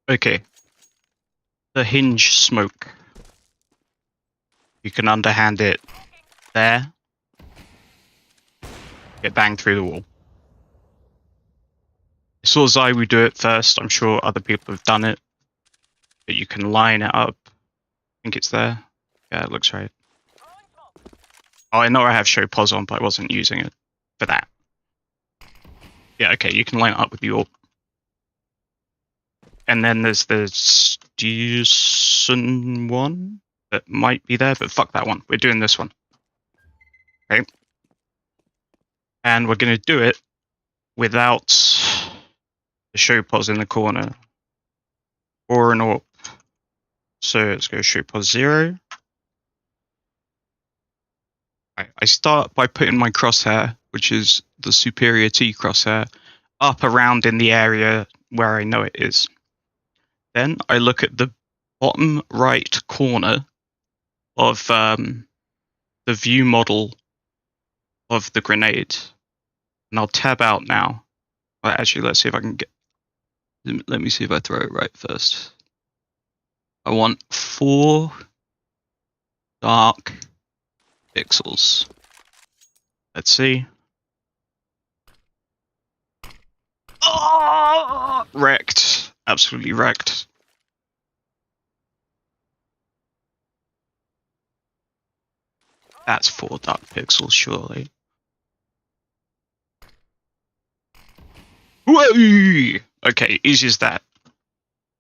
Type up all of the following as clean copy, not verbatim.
Okay. The Hinge Smoke. You can underhand it there. Get banged through the wall. I saw Zai would do it first. I'm sure other people have done it. But you can line it up. I think it's there. Yeah, it looks right. Oh, I know I have Showpos on, but I wasn't using it for that. Yeah, okay, you can line it up with the AWP. And then there's the Station one that might be there, but fuck that one. We're doing this one. Okay. And we're going to do it without the Showpos in the corner or an AWP. So let's go Showpos 0. I start by putting my crosshair, which is the superior T crosshair, up around in the area where I know it is. Then I look at the bottom right corner of the view model of the grenade. And I'll tab out now. Well, actually, let's see if I can get... Let me see if I throw it right first. I want 4 dark pixels. Let's see. Oh! Wrecked. Absolutely wrecked. That's 4 dark pixels, surely. Whoa! Okay, easy as that.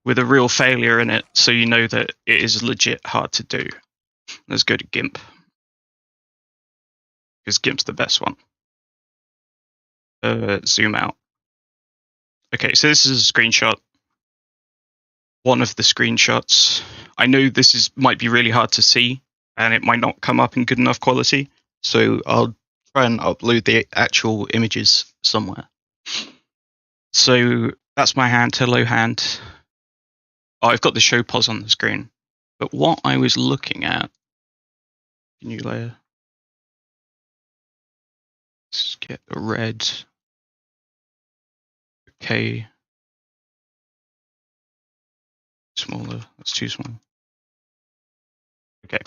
With a real failure in it, so you know that it is legit hard to do. Let's go to GIMP. Because GIMP's the best one. Zoom out. Okay, so this is a screenshot. One of the screenshots. I know this might be really hard to see, and it might not come up in good enough quality, so I'll try and upload the actual images somewhere. So that's my hand, hello hand. Oh, I've got the Showpos on the screen. But what I was looking at, new layer. Let's get the red. Okay. Smaller, that's too small. Okay.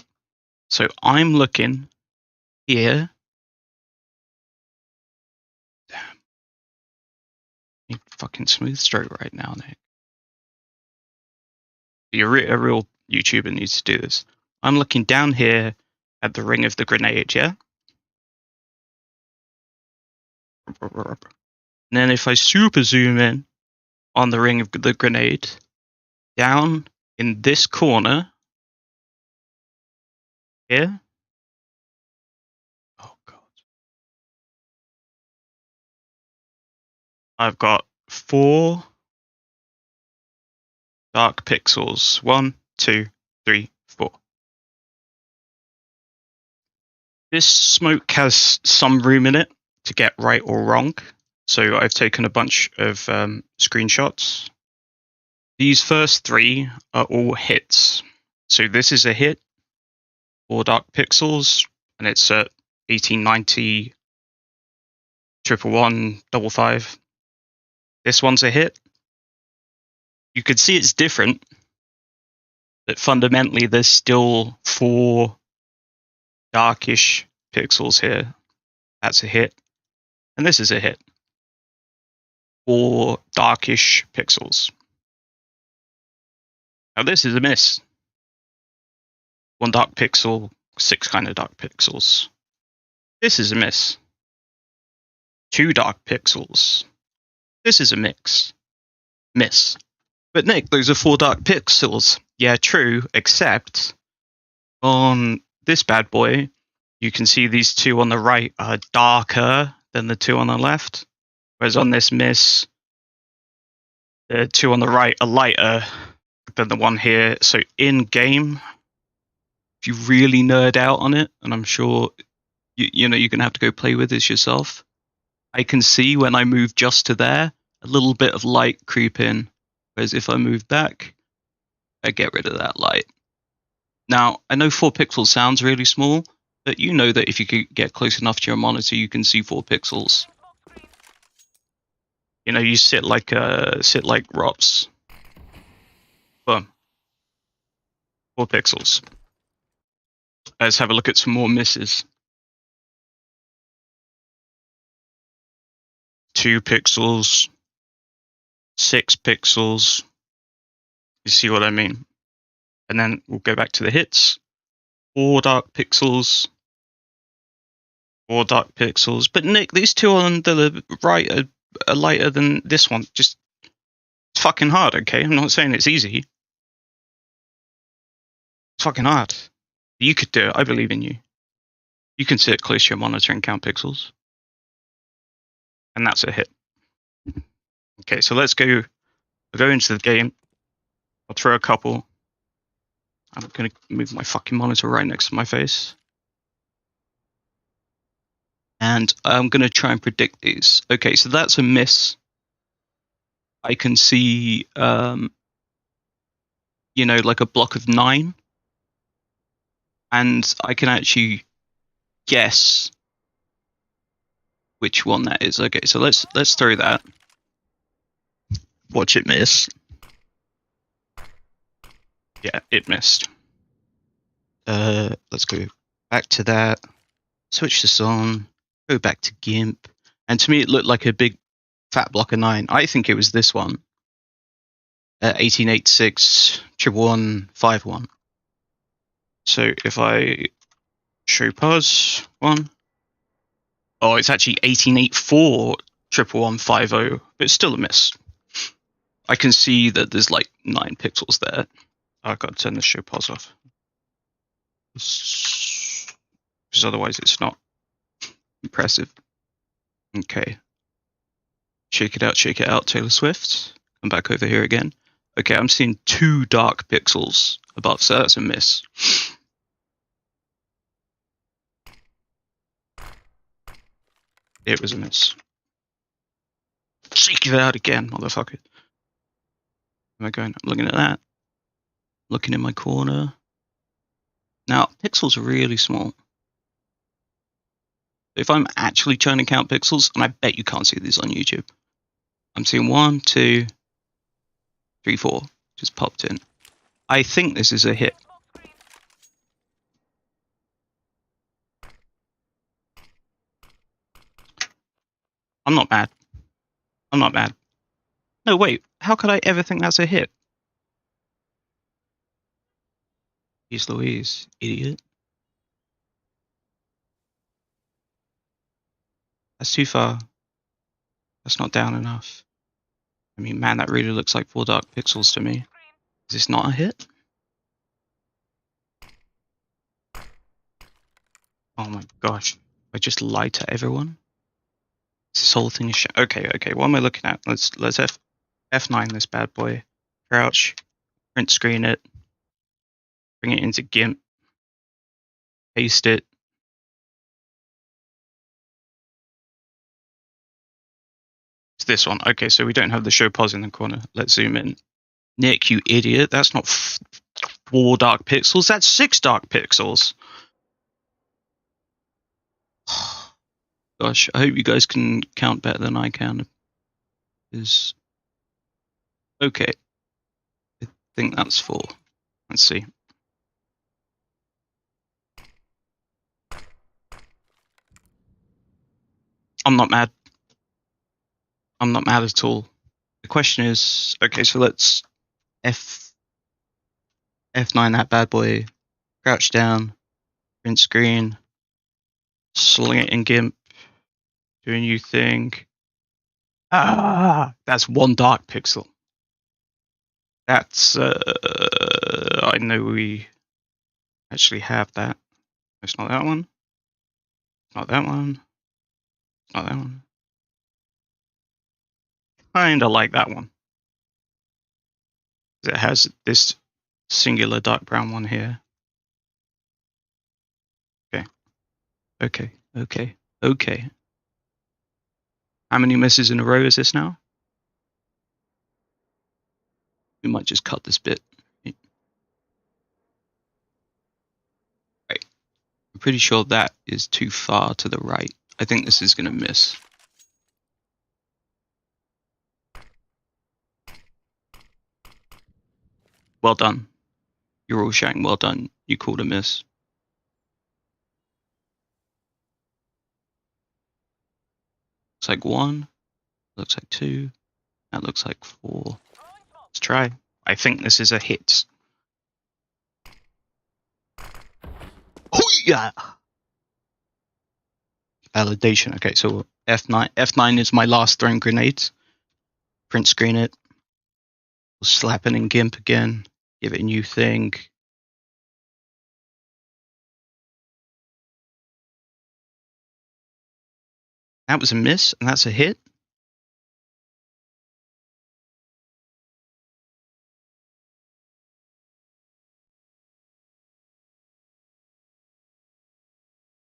So I'm looking here. Damn. Need fucking smooth stroke right now, Nick. You're a real YouTuber needs to do this. I'm looking down here at the ring of the grenade, yeah? And then if I super zoom in on the ring of the grenade, down in this corner here. Oh god. I've got 4 dark pixels. 1, 2, 3, 4. This smoke has some room in it to get right or wrong. So I've taken a bunch of screenshots. These first 3 are all hits. So this is a hit, 4 dark pixels, and it's at 1890, 111, 55. This one's a hit. You could see it's different, but fundamentally there's still 4 darkish pixels here. That's a hit. And this is a hit. 4 darkish pixels. Now this is a miss. 1 dark pixel, 6 kind of dark pixels. This is a miss. 2 dark pixels. This is a miss. But Nick, those are 4 dark pixels. Yeah, true, except on this bad boy, you can see these 2 on the right are darker than the 2 on the left. Whereas on this miss, the 2 on the right are lighter than the one here. So in game, if you really nerd out on it, and I'm sure you're gonna have to go play with this yourself, I can see when I move just to there, a little bit of light creep in. Whereas if I move back, I get rid of that light. Now, I know 4 pixels sounds really small, but you know that if you could get close enough to your monitor, you can see 4 pixels. You know, you sit like Ropz. 4 pixels. Let's have a look at some more misses. 2 pixels, 6 pixels. You see what I mean? And then we'll go back to the hits. 4 dark pixels. 4 dark pixels. But Nick, these two on the right are lighter than this one. Just, it's fucking hard, okay? I'm not saying it's easy. It's fucking hard. You could do it. I believe in you. You can sit close to your monitor and count pixels. And that's a hit. Okay, so let's go. I'll go into the game. I'll throw a couple. I'm going to move my fucking monitor right next to my face. And I'm going to try and predict these. Okay, so that's a miss. I can see, you know, like a block of 9. And I can actually guess which one that is. Okay, so let's throw that. Watch it miss. Yeah, it missed. Let's go back to that. Switch this on. Go back to GIMP. And to me, it looked like a big fat block of 9. I think it was this one. 1886 11151. So if I Showpos one. Oh, it's actually 1884 11150, but it's still a miss. I can see that there's like 9 pixels there. I've got to turn the Showpos off. Because otherwise it's not impressive. Okay. Shake it out, Taylor Swift. Come back over here again. Okay, I'm seeing 2 dark pixels above, so that's a miss. It was a miss. Shake it out again, motherfucker. Am I going? I'm looking at that. Looking in my corner. Now, pixels are really small. If I'm actually trying to count pixels, and I bet you can't see these on YouTube, I'm seeing 1, 2, 3, 4. Just popped in. I think this is a hit. I'm not mad. I'm not mad. No, wait. How could I ever think that's a hit? Jeez Louise, idiot. That's too far. That's not down enough. I mean, man, that really looks like 4 dark pixels to me. Is this not a hit? Oh my gosh. I just lied to everyone? This whole thing is okay, what am I looking at? Let's F9 this bad boy. Crouch. Print screen it. Bring it into GIMP. Paste it. It's this one. Okay, so we don't have the Showpos in the corner. Let's zoom in. Nick, you idiot. That's not 4 dark pixels. That's 6 dark pixels. Gosh, I hope you guys can count better than I can. Is okay. I think that's 4. Let's see. I'm not mad. I'm not mad at all. The question is, okay, so let's F9 that bad boy, crouch down, print screen, sling it in GIMP, do a new thing. Ah, that's 1 dark pixel. That's, I know we actually have that. It's not that one. Not that one. Not that one. Kinda like that one. It has this singular dark brown one here. Okay. How many misses in a row is this now? We might just cut this bit. Right. I'm pretty sure that is too far to the right. I think this is going to miss. Well done. You're all shouting, well done. You called a miss. Looks like 1. Looks like 2. That looks like 4. Let's try. I think this is a hit. Yeah. Validation. Okay, so F9. F9 is my last throwing grenades. Print screen it. We'll slap it in GIMP again. Give it a new thing. That was a miss, and that's a hit.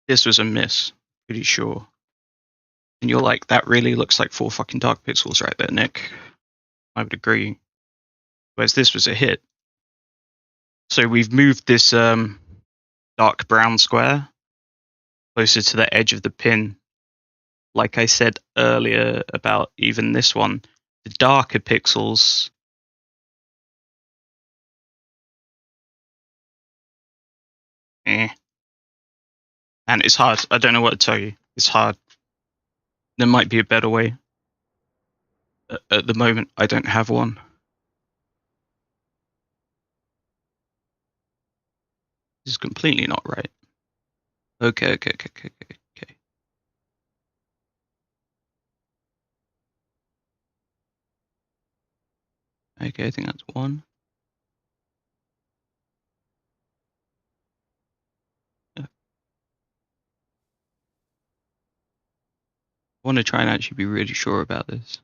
This was a miss, pretty sure. And you're like, that really looks like 4 fucking dark pixels right there, Nick. I would agree. Whereas this was a hit. So we've moved this dark brown square closer to the edge of the pin. Like I said earlier about even this one, the darker pixels and it's hard. I don't know what to tell you. It's hard. There might be a better way. At the moment, I don't have one. This is completely not right. Okay. Okay, I think that's 1. I want to try and actually be really sure about this.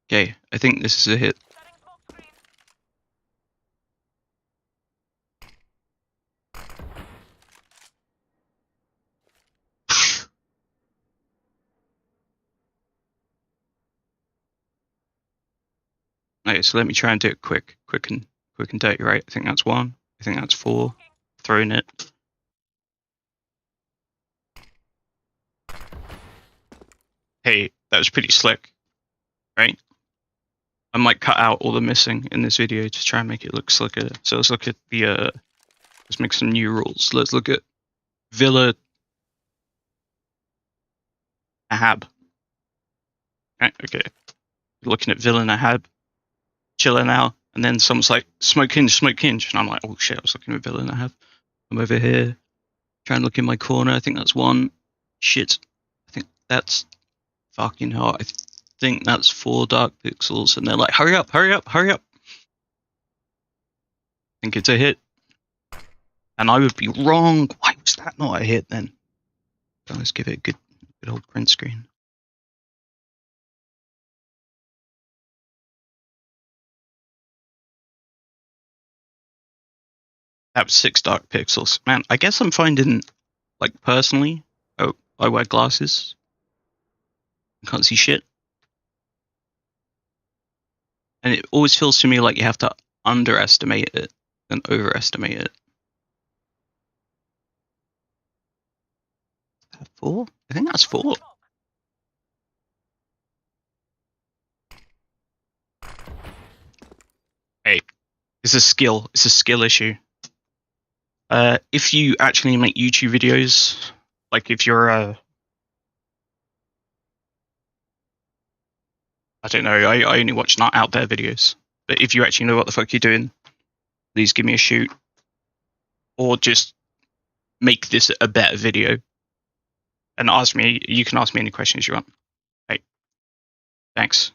Okay, I think this is a hit. Okay, so let me try and do it quick and dirty, right? I think that's 1. I think that's 4. Throwing it. Hey, that was pretty slick, right? I might cut out all the missing in this video to try and make it look slicker. So let's look at the, let's make some new rules. Let's look at Villa Ahab. Okay. Looking at Villa Ahab, chilling out, and then someone's like, smoke hinge. And I'm like, oh shit, I was looking at Villa Ahab. I'm over here, trying to look in my corner. I think that's 1. Shit. I think that's fucking hot. I think that's 4 dark pixels, and they're like, hurry up. I think it's a hit. And I would be wrong. Why was that not a hit then? So let's give it a good old print screen. That was 6 dark pixels. Man, I guess I'm finding, like, personally, I wear glasses. I can't see shit. And it always feels to me like you have to underestimate it than overestimate it. 4? I think that's 4. Hey, it's a skill. It's a skill issue. If you actually make YouTube videos, like if you're I don't know, I only watch not out there videos. But if you actually know what the fuck you're doing, please give me a shoot. Or just make this a better video. And ask me, you can ask me any questions you want. Hey, thanks.